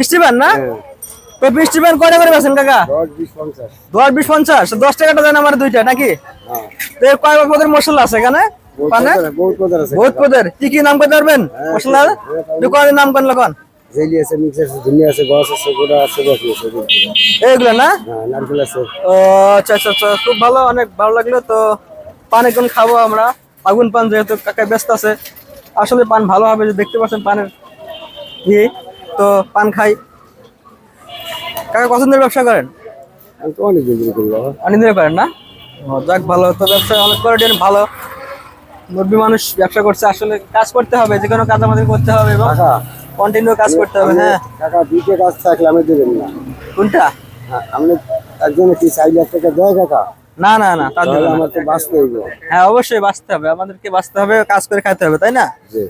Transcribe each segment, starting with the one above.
মিষ্টি পান না? তো মিষ্টি পান কয়টা করে বেছেন কাকা? 10 20 50 10 টাকাটা দেন আমার দুইটা নাকি? তো কয় পদের মশলা আছে এখানে পানে? বহুত পদের কি কি নাম করতে পারবেন মশলা? দোকানের নাম কোন কোন? জেলি আছে, মিক্স আছে, ধনিয়া আছে, গস আছে, গোড়া আছে, বাকি আছে। এইগুলা না? হ্যাঁ, নারকেল আছে। ও আচ্ছা আচ্ছা আচ্ছা, খুব ভালো, অনেক ভালো লাগলো। তো পান এখন খাবো আমরা, আগুন পান, যেহেতু কাকা ব্যস্ত আছে। আসলে পান ভালো হবে, যে দেখতে পাচ্ছেন পানের ই। তো পান খাই। কাকা পছন্দের ব্যবসা করেন? আমি তো অনেক দিন করবো। অনেক দিন করেন না? ও, যাক ভালো। তো ব্যবসা অনেক করে ভালো। মুরব্বী মানুষ ব্যবসা করছে, আসলে কাজ করতে হবে, যে কোনো কাজ আমাদের করতে হবে এবং কন্টিনিউ কাজ করতে হবে। হ্যাঁ, টাকা দুইটা কাজ থাকলে আমি দেবেন না। কোনটা? হ্যাঁ, আপনি একজনে কি 4 লাখ টাকা দেয় টাকা? না না না, তার জন্য আমার তো বাঁচতে হইব। হ্যাঁ, অবশ্যই বাঁচতে হবে, আমাদেরকে বাঁচতে হবে, কাজ করে খাইতে হবে, তাই না? জি,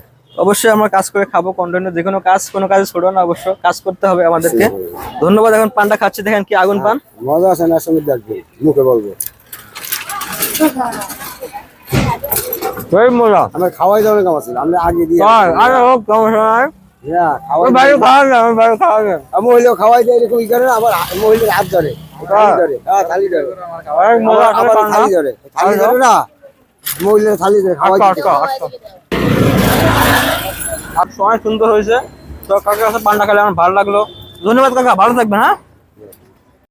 অবশ্যই আমরা কাজ করে খাবো, কন্টিনিউ যে কোনো কাজ, কোনো কাজে ছোট না, অবশ্য কাজ করতে হবে আমাদেরকে। ধন্যবাদ। এখন পানটা খাচ্ছি, দেখেন কি আগুন পান। মজা আছে না? সঙ্গে দেখবেন, মুখে বলবো। মজা। আমরা খাওয়াই যাবে কাম আছে, আমরা আগে দিয়ে আরে হোক, সমস্যা নাই। হ্যাঁ, খাওয়াই বাইরে খাওয়া যাবে, বাইরে খাওয়া যাবে। মহিলা খাওয়াই দেয় এরকম ই করে না, আবার মহিলার হাত ধরে, থালি ধরে। হ্যাঁ, থালি ধরে। মজা আবার থালি ধরে, থালি ধরে না, মহিলার থালি ধরে খাওয়াই দিতে হয়। আর সময় সুন্দর হয়েছে। তো কাকার কাছে পানটা খেলে আমার ভালো লাগলো। ধন্যবাদ কাকা, ভালো থাকবেন। হ্যাঁ।